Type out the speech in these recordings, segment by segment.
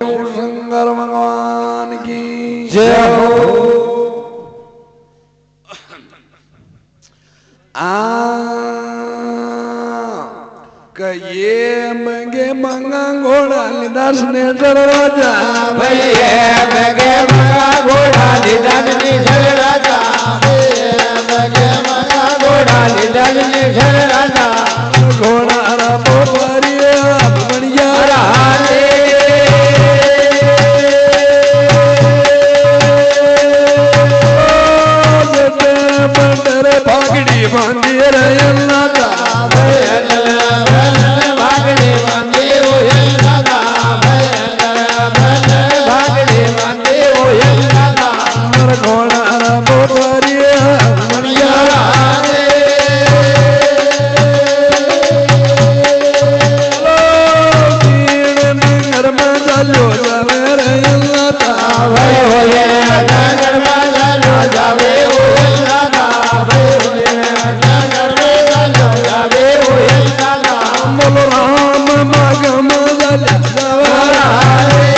शंकर भगवान की जय हो। कहिए मंगे मंगा घोड़ा निदास ने राजा भैया मंगे मंगा घोड़ा निदास ने राजा मंगे मंगा घोड़ा निदास ने राजा घोड़ा रबो परिया बढ़िया राजे बंदर भागड़ी बांधी रहे नाता भागड़ी बांधी हो नाता भागड़ी बांधी हो नाता घोड़ा रबो परिया बढ़िया राजे लो जावे रहे नाता भाई होए नगर में लो जावे हो नाता भाई होए नगर में लो जावे हो नाता बोलो राम माग मदल राजे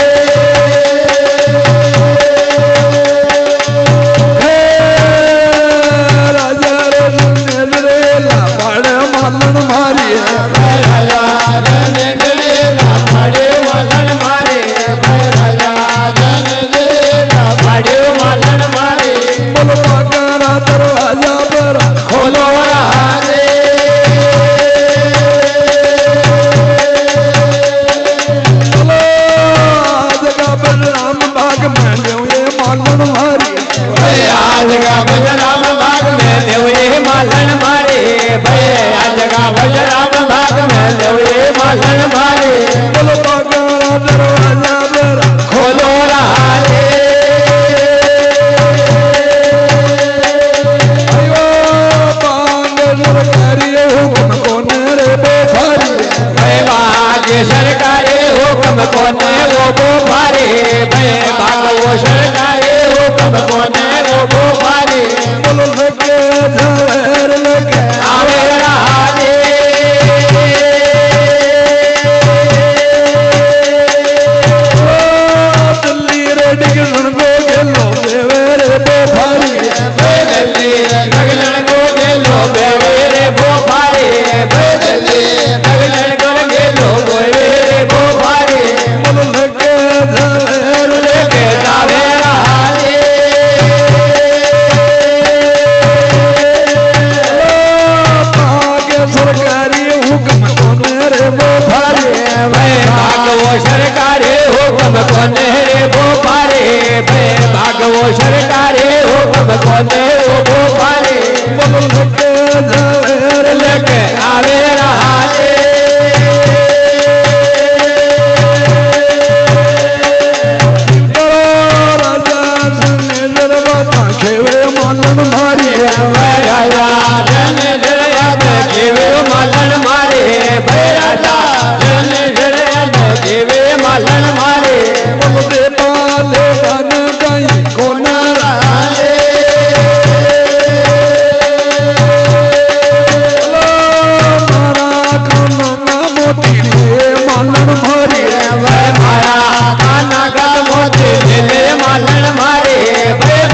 राजा रे ला बड़े मालन मारी राजा जन दे ना बड़े मलन मारे राजा जन दे ना बड़े मलन मारे बोलो पाकरा दरवाजा पर खोलो राजे बोलो आज का बलराम बाग में जो ये मालन मारी आज का बलराम बाग में देवे मालन मारे आज का बलराम बाग में देवे मालन मारे बोलो पाकरा दरवाजा पर खोलो राजे अयो बांग सरकारी हुक्म को नेरे बेफारी बाग सरकारी हुक्म कोने वो भारे बाग वो सरकारी हुक्म कोने वो भारे बोलो लगे झवेर लगे आवे राजे दिल्ली रेडी के सुन को गेलो देवेरे बेफारी दिल्ली नगलन को गेलो बेवेरे वो भारे दिल्ली नगलन को गेलो बेवेरे वो भारे बोलो लगे झवेर लेके जावे राजे आगे सरकारी हुक्म को मेरे बेफारी भाग वो सरकारी हुक्म कोने रे वो पारे भाग वो सरकारी हुक्म कोने वो पारे बोलो लगे झवेर लेके आवे राजे राजा सुने दरबार खेवे मालन मारी राजा जन जड़या देवे मालन मारे राजा जन जड़या देवे मालन मारे बोलो दे पाले बन गई कोना राजे मारा खाना मोती ले मालन मारी मारा काना का मोती ले मालन मारे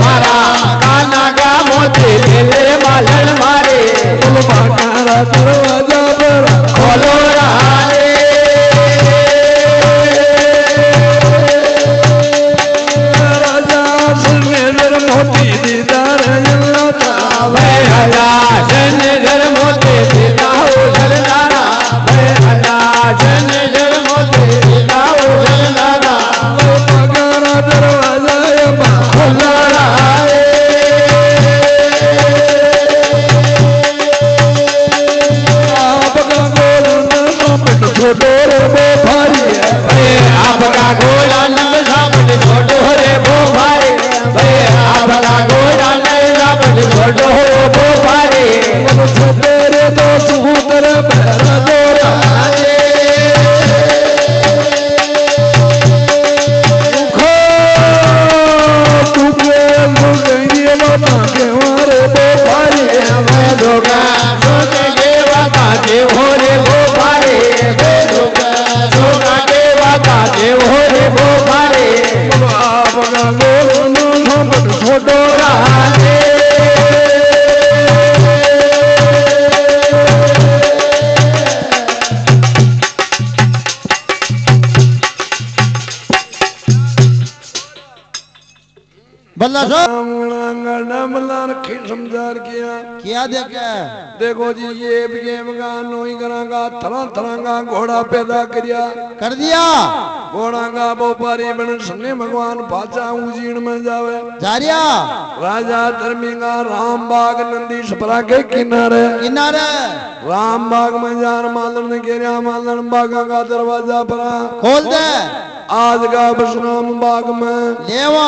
मारा काना का मोती ले मालन मारे बोलो बाकारा दरवाजा पर खोलो राजे राजा सुने मोती दीदार जल्लाता हला जन जर मोती सीता हो जलदारा हला जन जर मोती सीता हो जलदारा बाकारा दरवाजा खोलो राजे समझा सो समझार किया क्या देखे देखो जी ये नोई करांगा तरह तरह का घोड़ा पैदा करिया कर दिया घोड़ा का बोपारी बन सन्ने भगवान पाचा उजीण में जावे जारिया राजा धर्मी का राम बाग नंदी सपरा के किनारे किनारे राम बाग में जान मालन ने घेरिया मालन बाग का दरवाजा परा खोल दे आज का विश्राम बाग में लेवा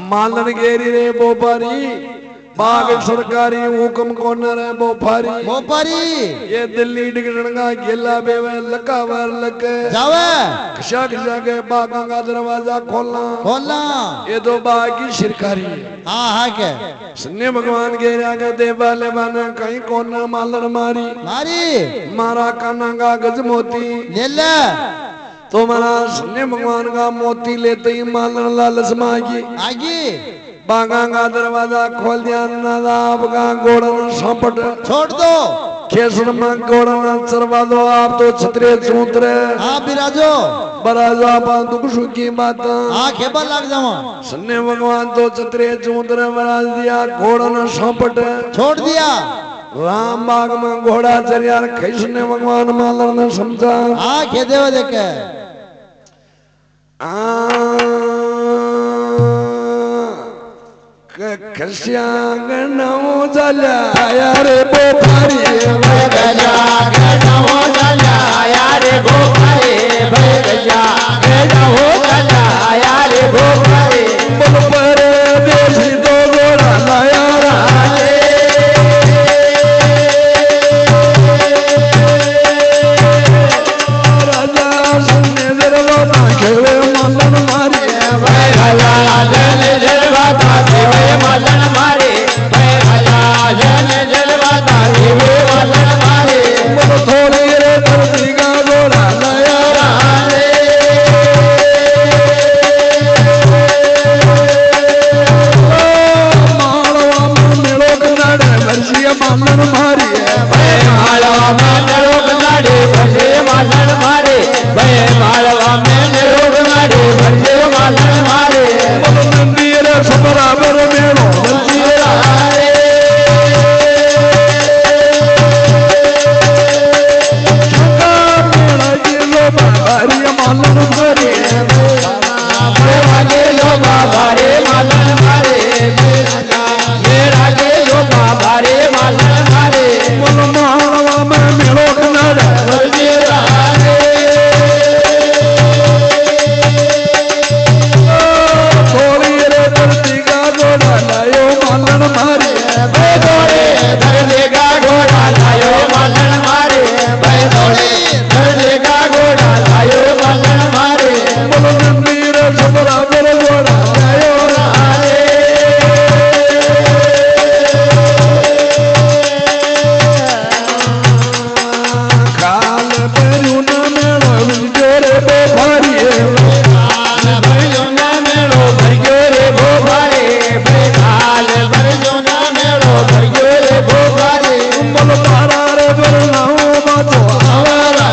मालन घेरी रे बोपारी बाग सरकारी हुक्म कौन रे बोपारी बोपारी ये दिल्ली डिगण का गेला बेवे लका वर लके जावे खशा खशा के बाग का दरवाजा खोलना खोलना ये तो बाग की शिरकारी हाँ हाँ के सन्ने भगवान घेरिया के देवा ले बाने कहीं कौन मालन मारी मारी मारा काना का गज मोती ले ले तो मारा सन्ने भगवान का मोती लेते ही मालन लालच मागी आगे बागा का दरवाजा खोल दिया नादाब का घोड़ा न सपट छोड़ दो केसर में घोड़ा न चरवा दो आप तो छतरे चूतरे हाँ बिराजो बराजा पा दुख सुखी बात हाँ खेबल लग जाओ सन्ने भगवान तो छतरे चूतरे बराज दिया घोड़ा न सपट छोड़ दिया राम बाग में घोड़ा चरिया खैसने भगवान मालर ने समझा हाँ खेदे हुए देखे खस्यागणो जलाया रे बोपारी खस्यागणो जलाया रे बोपारी खस्यागणो जलाया रे बोपारी बोल पर देशी तो घोड़ा लाया राजे राजा सुनने दरवाजा खेले मालन मारी जन जलवाता देवे मलन मारे जन जलवाता देवे मलन मारे बोल थोड़ी रे धरती का घोड़ा लाया राजे मालवा में मिलो कनाडे वर्षिया मालन मारी मालवा में निरोग नाडे भजे मलन मारे मालवा में निरोग नाडे भजे मलन मारे नंदीर सबराबर मेलो नंदीर मेला जिलो बारी मालन मारी मेरा लो बाबारे मलन मारे मेरा लो बाबारे मलन मारे बोल मालवा में मिलो कनाडे थोड़ी रे धरती का घोड़ा लायो मालन मारी धरने का घोड़ा लायो मलन मारे धरने का घोड़ा लायो मलन मारे बोल नंदीर सबराबर घोड़ा लायो काल पेरू न मेलो जोरे बोपारी भरजो ना मेलो भरजो रे भोपारे बेकाल भरजो ना मेलो भरजो रे भोपारे बोल तारा रे बरनाओ बातो हमारा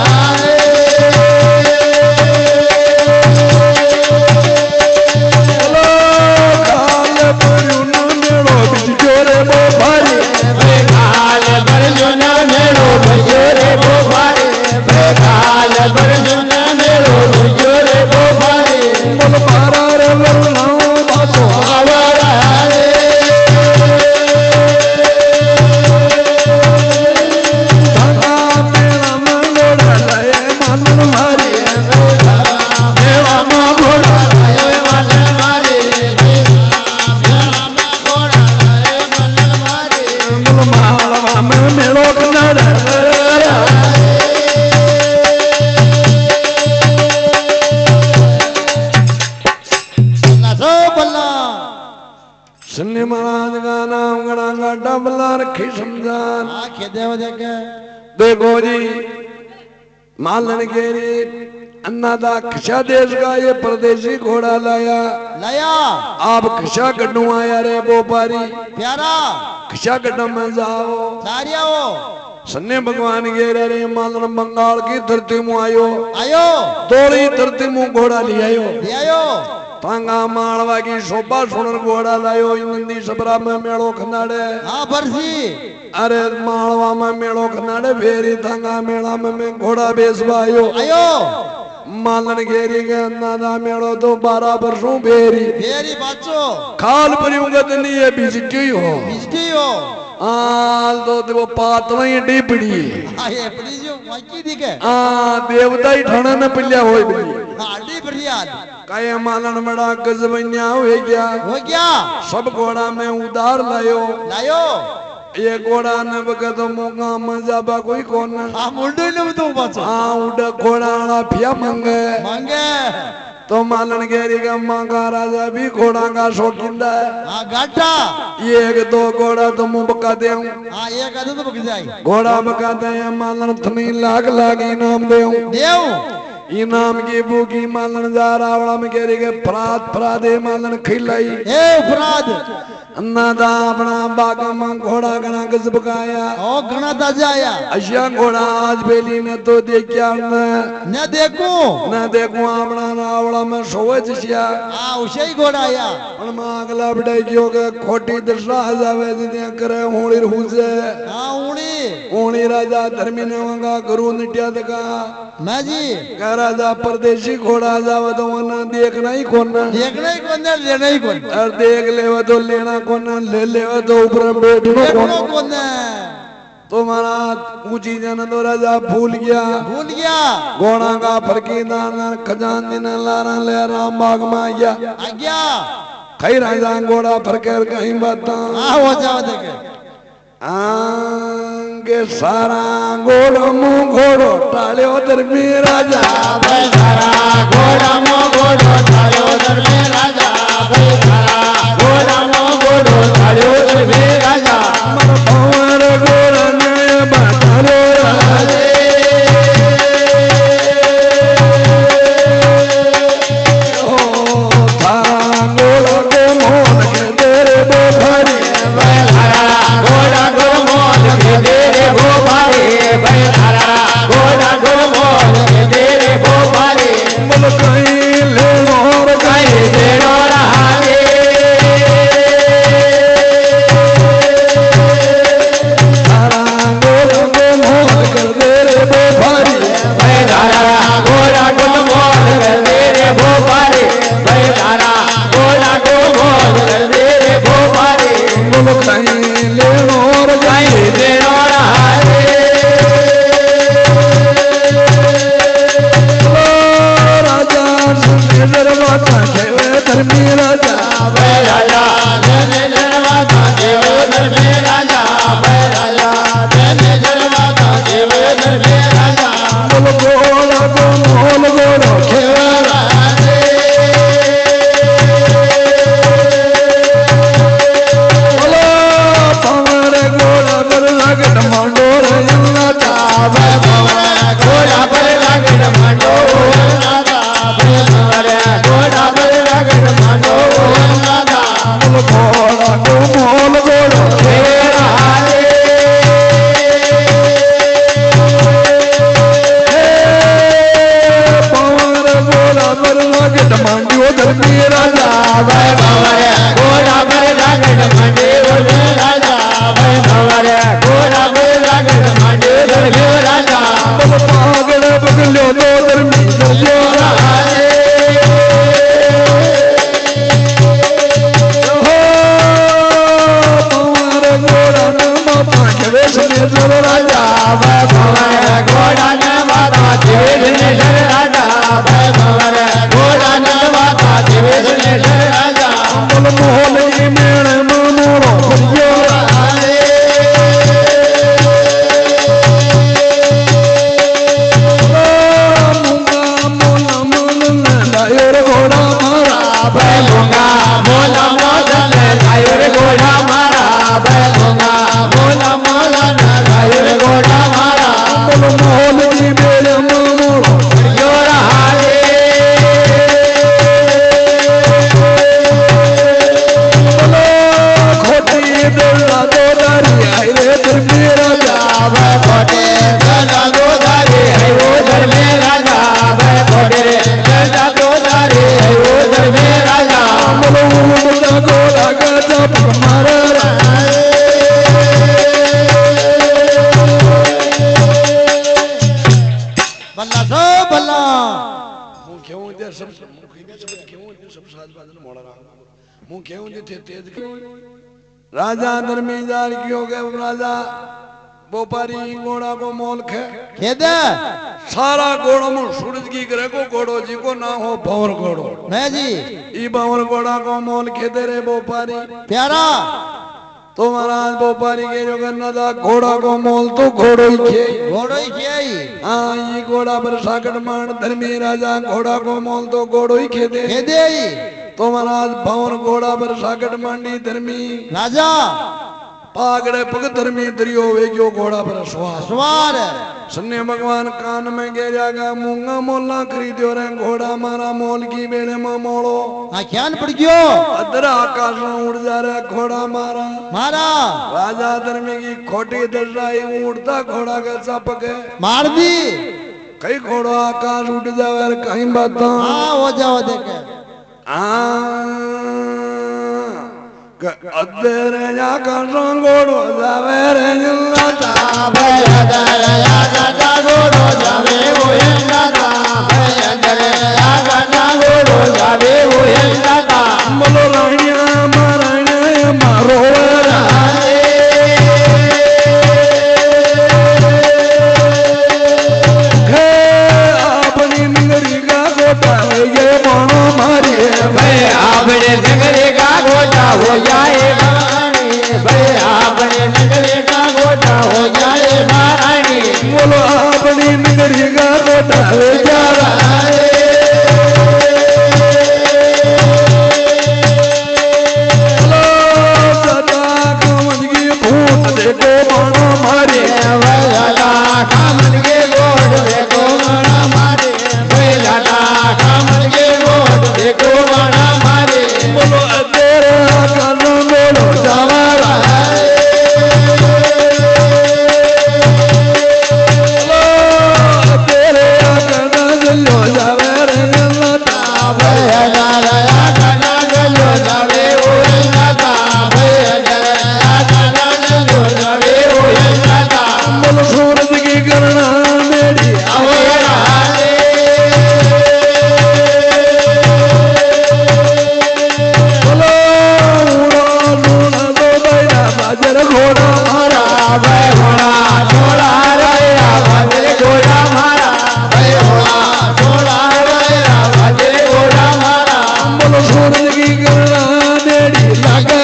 बोलो काल पेरू न मेलो जोरे बोपारी बेकाल भरजो ना मेलो भरजो रे भोपारे बेकाल भरजो ना मेलो भरजो रे भोपारे बोल तारा रे बरनाओ बातो हमारा धागा मेला मंगोड़ा लाए मालन मारी मेवा मां घोड़ा लायो मलन मारे मेवा मां घोड़ा लायो मलन मारे बोल मालवा में मेलो कनाडे नसो बल्ला सन्नी महाराज का नाम गणा का डबला रखी समझान आंखें देव देखे देखो जी मालन गेरी अन्नादा खशा देश का ये परदेशी घोड़ा लाया लाया आप खशा गड्ढू आया रे बोपारी प्यारा खशा गड्ढा में जाओ सारिया हो सन्ने भगवान गेरे रे मालन बंगाल की धरती में आयो आयो तोड़ी धरती में घोड़ा ले आयो ले आयो तांगा माळवा की शोभा सुनर घोड़ा लायो नंदी सबरा में मेड़ो खनाड़े हाँ बरसी अरे माळवा में मेड़ो खनाड़े फेरी तांगा मेला में घोड़ा बेसवायो आयो मालन घेरी के नाना मेड़ो तो 12 वर्षों फेरी फेरी बाचो खाल परियुगत नहीं है बिजटी हो बिजटी हो आल तो वो पातला ही डीपड़ी ये पड़ी जो मक्की दिखे देवता ही ठाणे में पिल्या होई बली डी बढ़िया काय मालन बड़ा गजबन्या हो गया सब घोड़ा में उधार लायो लायो ये घोड़ा ने बगत मोगा मजाबा कोई कोन हां मुंडो ने तो बाचो उड़ घोड़ा वाला फिया मांगे मांगे तो मालन घेरी का मांगा राजा भी घोड़ा का शौकीन है हां गाटा ये एक दो घोड़ा तो मुंह बका दे हां एक आदमी तो बक जाए घोड़ा बका दे मालन थमी लाग इनाम दे देव इनाम की भूखी मालन जा रावड़ा में घेरी के फराद मालन खिलाई ए फराद अन्नादा अपना बागा में घोड़ा गणा गजब गाया ओ गणा ताजा आया अशिया घोड़ा आज बेली ने तो देखिया न देखूं अपना रावड़ा में सोवे जिया हां उसे ही घोड़ा आया अनमा अगला बड़ाई क्यों के खोटी दशा जावे जिने करे होड़ी हुजे हां ओणी राजा धर्मी ने वंगा गुरु निट्या दका मैं जी कह राजा परदेशी घोड़ा जावे तो वना देखना ही कौन देखना ही कौन लेना ही कौन और देख लेवे तो लेना कौन ले लेवे तो ऊपर बैठना कौन तो महाराज ऊंची जन तो राजा भूल गया घोड़ा का फरकी दाना खजान दिन लारा ले राम बाग में आ गया कई राजा घोड़ा फरकर कहीं बाता हो जाओ देखे आंगे सारा घोड़ो मुंह घोड़ो टाले उधर में राजा भाई सारा घोड़ा मुंह घोड़ो टाले उधर में राजा भाई सारा घोड़ा मुंह घोड़ो टाले उधर में राजा मर भंवर घोड़ा ने बातारो राजे ओ सारा घोड़ा को मोन के तेरे बोखरी घोड़ा को मोल के तेरे भोपारे भाई सारा घोड़ा को मोल के तेरे भोपारे बोल कहीं ले और कहीं देरो रहा रे सारा घोड़ा को मोन के तेरे बोखरी भाई सारा घोड़ा को मोल के तेरे भोपारे भाई सारा घोड़ा को मोल के तेरे भोपारे बोल कहीं ले और कहीं देरो रहा रे राजा सुने दरवाजा खेवे धर्मी राजा भाई राजा जने जलवाता देव धर में राजा भाई राजा जने जलवाता देव धर में राजा बोल घोड़ा को मोल घोड़ो खेवे बोलो पवन घोड़ा पर लगन मंडोर राजा घोड़ा पर लगन मंडो राजा घोड़ा पर लगन मंडो राजा बोल घोड़ा को मोल घोड़ो तेरा पवन घोड़ा पर लगन मंडो धर्मी राजा घोड़ा पर लगन मंडे राजा घोड़ा पर लगन मंडे राजा बोल पागल बगलो दो धर्मी राजा राजा घोड़ा न माता देवेश्वर राजा घोड़ा न माता देवेश्वर राजा बोल मोहन की मेण मोरो घोड़ा मारा बैलूंगा मोला मोदन लायर घोड़ा मारा बैलूंगा मोला मोदन लायर घोड़ा मारा बोल मोहन की राजा धर्मीदार क्यों गए राजा व्यापारी घोड़ा को मोल खेदे सारा घोड़ों में सूरज की ग्रह को घोड़ो जी को ना हो भंवर घोड़ो नहीं जी ई भंवर घोड़ा को मोल खेदे रे व्यापारी प्यारा तो महाराज व्यापारी के जो करना था घोड़ा को मोल तो घोड़ो ही खे हाँ ये घोड़ा पर साकट मान धर्मी राजा घोड़ा को मोल तो घोड़ो ही खेदे तो महाराज भंवर घोड़ा पर साकट मांडी धर्मी राजा पागड़े पग धर्मी दरियो वे क्यों घोड़ा पर सवार सन्ने भगवान कान में गे जागा मूंगा मोला खरीद्यो रे घोड़ा मारा मोल की बेड़े में मोड़ो क्या पड़ गयो अदर आकाश में उड़ जा रहा घोड़ा मारा मारा राजा धर्मी की खोटी दर्शाई उड़ता घोड़ा का चपक मार दी कई घोड़ा आकाश उड़ जावे कहीं बता हो जाओ देखे अदर आकाश घोड़ो जावे रे जिल्लाता अदर आकाश घोड़ो जावे वो हिंदाता अदर आकाश घोड़ो जावे वो हिंदाता बोलो राणिया मारो अपनी नगरी का गोटा ये मानो मारी भाई आपने नगरी का गोटा हो जाए महारानी भाई आपने नगरी का गोटा हो जाए महारानी बोलो अपनी नगरी का गोटा हो जा रहा है देखो मानो मारे भैया कामन के गोड़ देखो माना मारे भैया कामन के गोड़ देखो माना मारे बोलो तेरे कानों बोलो जावारा तेरे कानों चलो जावे रे लता भैया काना चलो जावे ओ लता भैया काना चलो जावे ओ लता बोलो सूरज की करना मेरी अवरा बोलो उड़ा लूना दो बैना बाजर घोड़ा मारा भाई घोड़ा छोड़ा रया बाजरे घोड़ा मारा भाई घोड़ा छोड़ा रया बाजरे घोड़ा मारा बोलो सूरज की करना मेरी लगा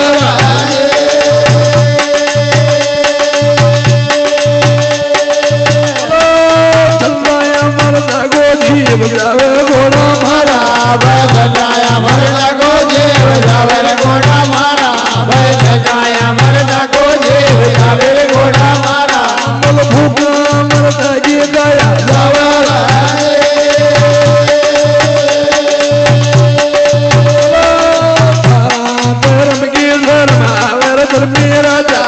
जीव जावे घोड़ा मारा भाई सजाया मरदा को जीव जावे घोड़ा मारा भाई सजाया मरदा को जीव जावे घोड़ा मारा बोल भूखा मरदा जी गया जावारा धर्म की धर्म आवर धर्मी राजा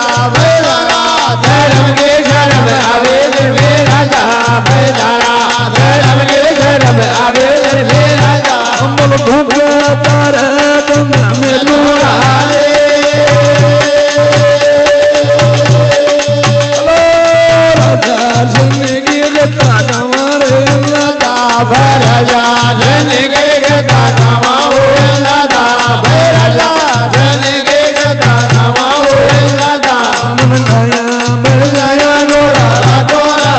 धर्म के घर में आवे धर्मी राजा धर्म के घर में आवे धर्मी राजा बोल भूखा तारा गंगा में लूड़ा राजा जिंदगी गता हमारे लता भैया जिंदगी गता कमाओ लता भैया जिंदगी गता कमाओ लता मन गाया मर जाया घोड़ा तोरा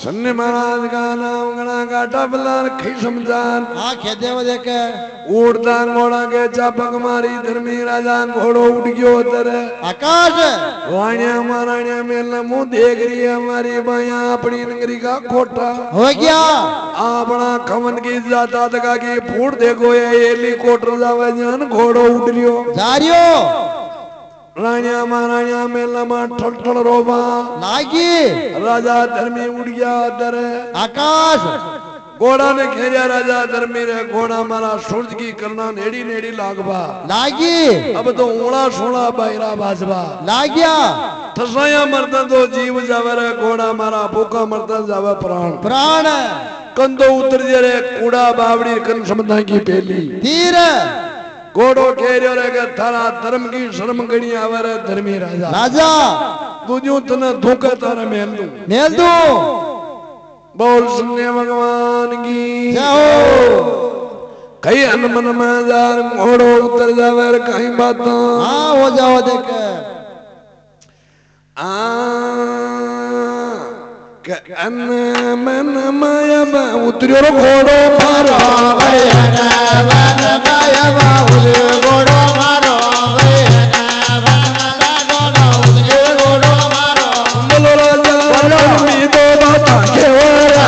सन्ने महाराज का नाम गणा काटा बल्ला रखी समझान खेदे वो देखे उड़ता घोड़ा के चापक मारी धर्मी राजा घोड़ो उड़ गयो तेरे आकाश रानिया महारानिया मेला मुंह देख रही है हमारी बाया अपनी नगरी का खोटा हो गया अपना खमन की जाता तका की फूट देखो ये हेलीकॉप्टर जावे जान घोड़ो उड़ रियो जा रियो रानिया महारानिया मेला में ठल ठल रोबा लागी राजा धर्मी उड़ गया तेरे आकाश घोड़ा ने खेजा राजा धर्मी रे घोड़ा मारा सूरज की करना नेड़ी नेड़ी लागबा लागी अब तो ऊड़ा सोना बायरा बाजबा लाग्या ठसाया मरता तो जीव जावे रे घोड़ा मारा भूखा मरता जावे प्राण प्राण कंदो उतर जे रे कूड़ा बावड़ी कन समझा की पेली तीर घोड़ो घेरियो रे के थारा धर्म की शर्म गणी आवे रे धर्मी राजा राजा तुझू तने धोखे तारे मेल दू बोल सुनने भगवान की जाओ कई अनमन में जार घोड़ो उतर जावे रे कहीं बात हाँ हो जाओ देख के अन मन माया बा उतरियो रो घोड़ो मारो मन माया बा घोड़ो मारो घोड़ो मारो बोलो राजा मी दो बाता के वारा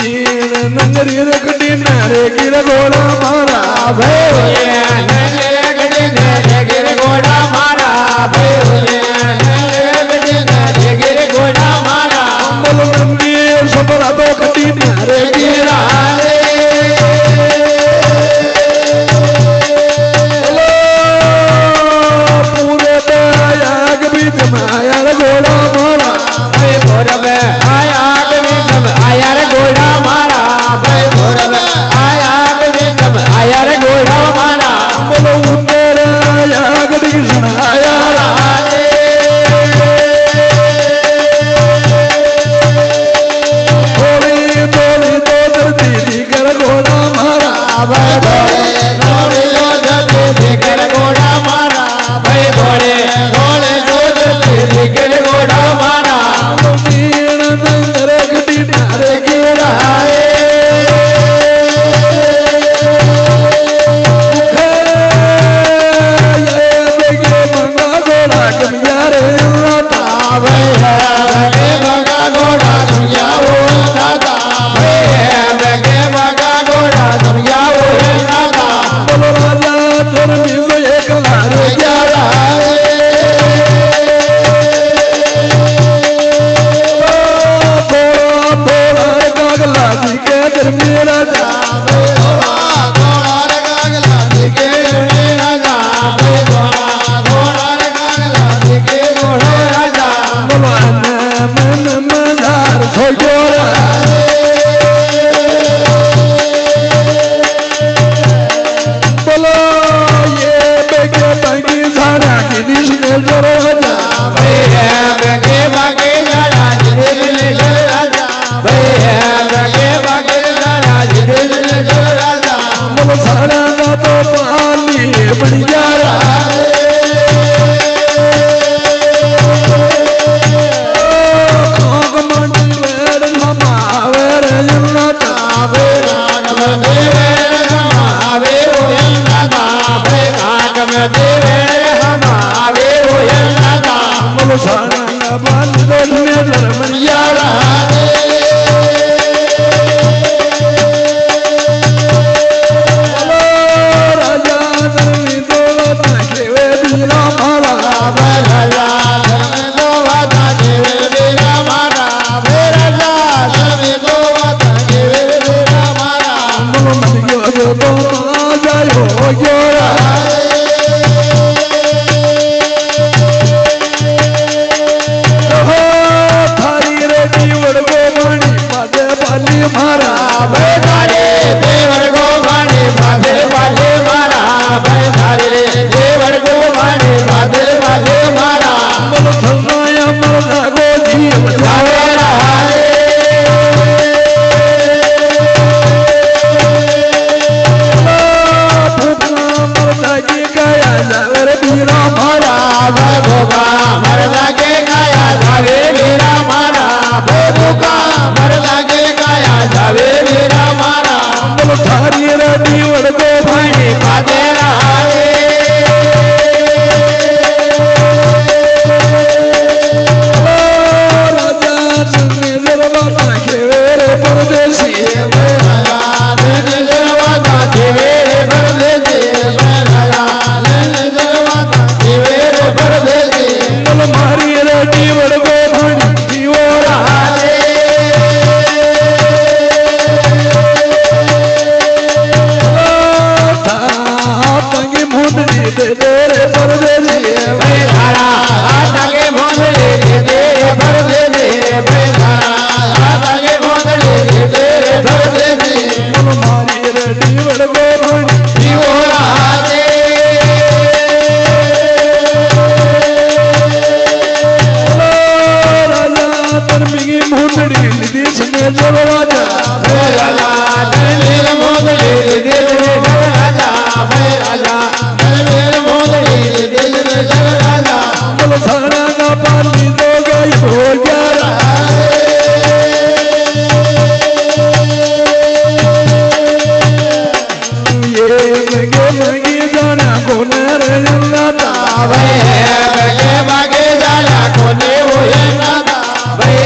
जीन नंगरी रखडी नारे गिर घोड़ा मारा मुंडड़ी निधि सने जब राजा भय राजा धर्मेर मोदड़ी निधि सने जब राजा भय राजा धर्मेर मोदड़ी निधि सने जब राजा बोलो सारा का पाली दो गई हो गया ये लगे लगी जाना कोने रे जन्नता भय लगे भागे जाना कोने वो है नादा भय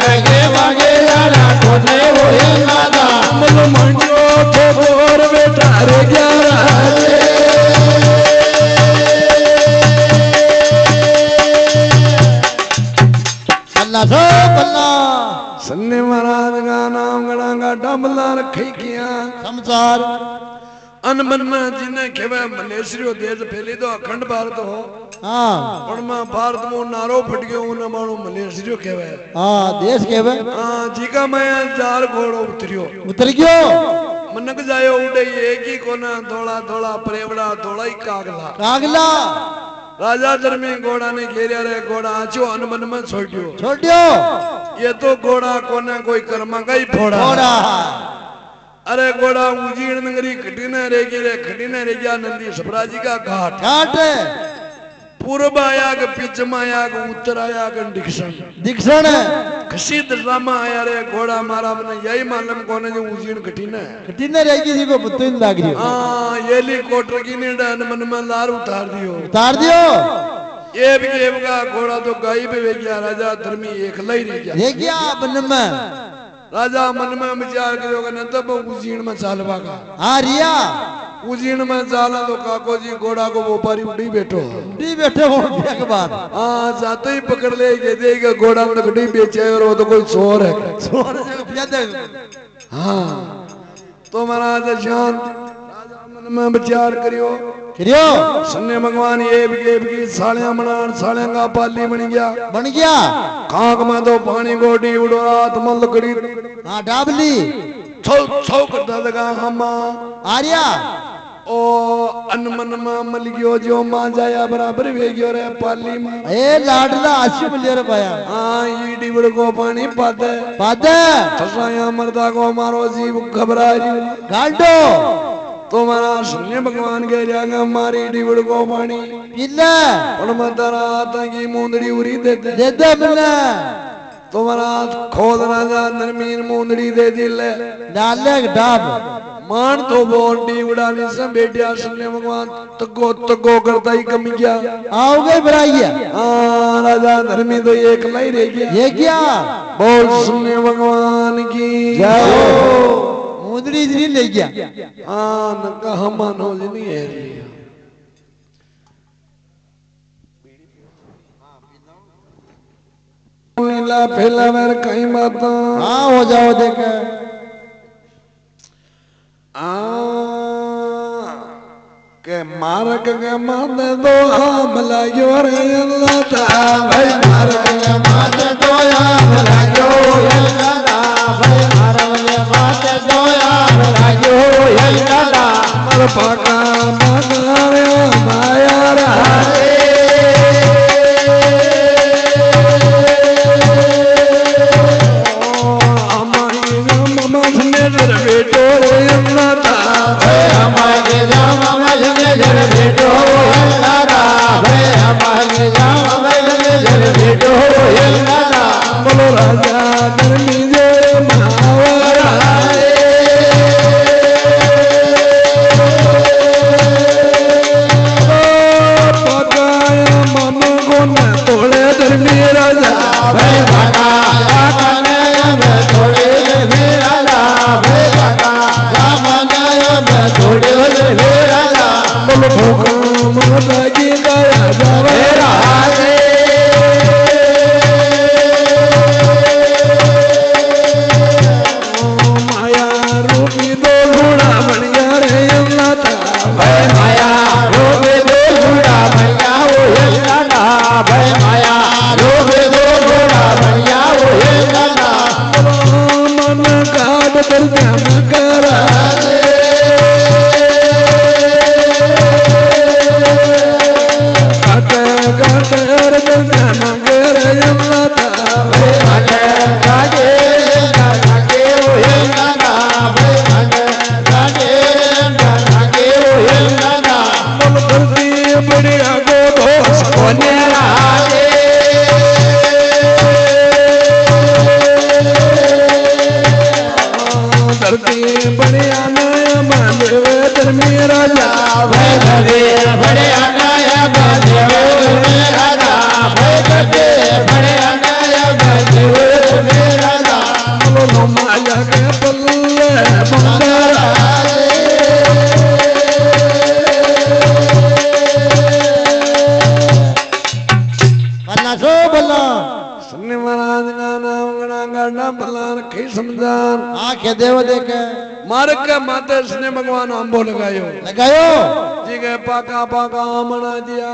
लगे भागे जाना कोने वो है नादा बोलो मंजो तो और बेटा रे ग्यारह अल्लाह सो अल्लाह सन्ने महाराज का नाम गणा का डबला रखी किया संसार अनबन में जिन्हें केवे मलेशिया देश फैली तो अखंड भारत हो हाँ और में भारत में नारो फट गयो उन मानो मलेशिया केवे हाँ देश केवे हाँ जी का मैं जार घोड़ो उतरियो उतर गयो मनक जायो उड़े एक ही कोना थोड़ा थोड़ा प्रेवड़ा थोड़ा ही कागला कागला राजा धर्मी घोड़ा ने घेरिया रे घोड़ा आचो अनबन में छोड़ियो छोड़ियो ये तो घोड़ा कोने कोई कर्मा का ही फोड़ा थोड़ा अरे घोड़ा उजीड़ नगरी खटीना रे गया नंदी सपराजी का घाट घाट पूर्व आया के पश्चिम आया के उत्तर आया के दिक्षण दिक्षण खसी दशा में आया रे घोड़ा मारा मैंने यही मालूम कोने जो उजीड़ खटीना है कठिन रहेगी जी को पुतुल लाग रही हाँ ये ली कोटर की ने डन मन में लार उतार दियो ये भी का घोड़ा तो गाई पे वे गया राजा धर्मी एकला ही रह गया बन में राजा मन में विचार करोगे न तब उजीण में चालवा का हाँ रिया उजीण में चाला तो काको जी घोड़ा को व्यापारी उड़ी बैठो हो गया के बाद हाँ जाते ही पकड़ ले के देगा घोड़ा में लकड़ी बेचे और वो तो कोई चोर है हाँ तो महाराज शांत मन में विचार करियो सन्ने भगवान ये भी सालियां बनान सालियां का पाली बन गया खाक में तो पानी गोडी उड़ो रात में लकड़ी हाँ डाबली छौ छौ करता लगा हम आर्या ओ अनमन में मल गयो जो मां जाया बराबर वे गयो रे पाली में ए लाडला आशु मिलियो रे पाया हां ई डिबड़ को पानी पादे ससाया मरदा को मारो जीव घबराई गांडो तुम्हारा शून्य भगवान के जागा मारी डिबड़ को पानी पिल्ला और मदरा की मुंदड़ी उरी दे पिल्ला तुम्हारा खोद राजा नरमीन मुंदड़ी दे दिले डाले डाब मान तो बोंडी उड़ानी से बेटिया शून्य भगवान तको करता ही कमी गया आओ गए बराइया हाँ राजा धर्मी तो एक लाई रह गया ये क्या बोल शून्य भगवान की जय मुंदड़ी जी ले गया हाँ नका हम मानो जी नहीं है नीला फैला मेरे कहीं बात हाँ हो जाओ देख के मारक के माते दो हम लायो रे अल्लाह ता भाई मारक के माते दो हम लायो अल्लाह ता भाई मारक के माते दो हम लायो अल्लाह ता मर पाका मगारे माया रे बेटो अल्लाह ता हमारे जाम जर बेटो अल्लाह ता हमारे जाम जर बेटो अल्लाह ता बोलो राजा धर्मी जे महावरा पकाया मन को न तोड़े धर्मी राजा भाई पकाया मन तोड़े धर्मी राजा माता की दया जवेरा माया रूपी दो घोड़ा बन गया रे अल्लाह ता भाई माया रूपी दो घोड़ा बन गया वो अल्लाह ता भाई माया रूपी दो घोड़ा बन गया वो अल्लाह ता मन काट कर करा गाटर गोणा गाना भलान खी समझान हाँ के देव देखे मार्ग के माते स्ने भगवान आंबो लगायो लगायो जी के पाका पाका आमना दिया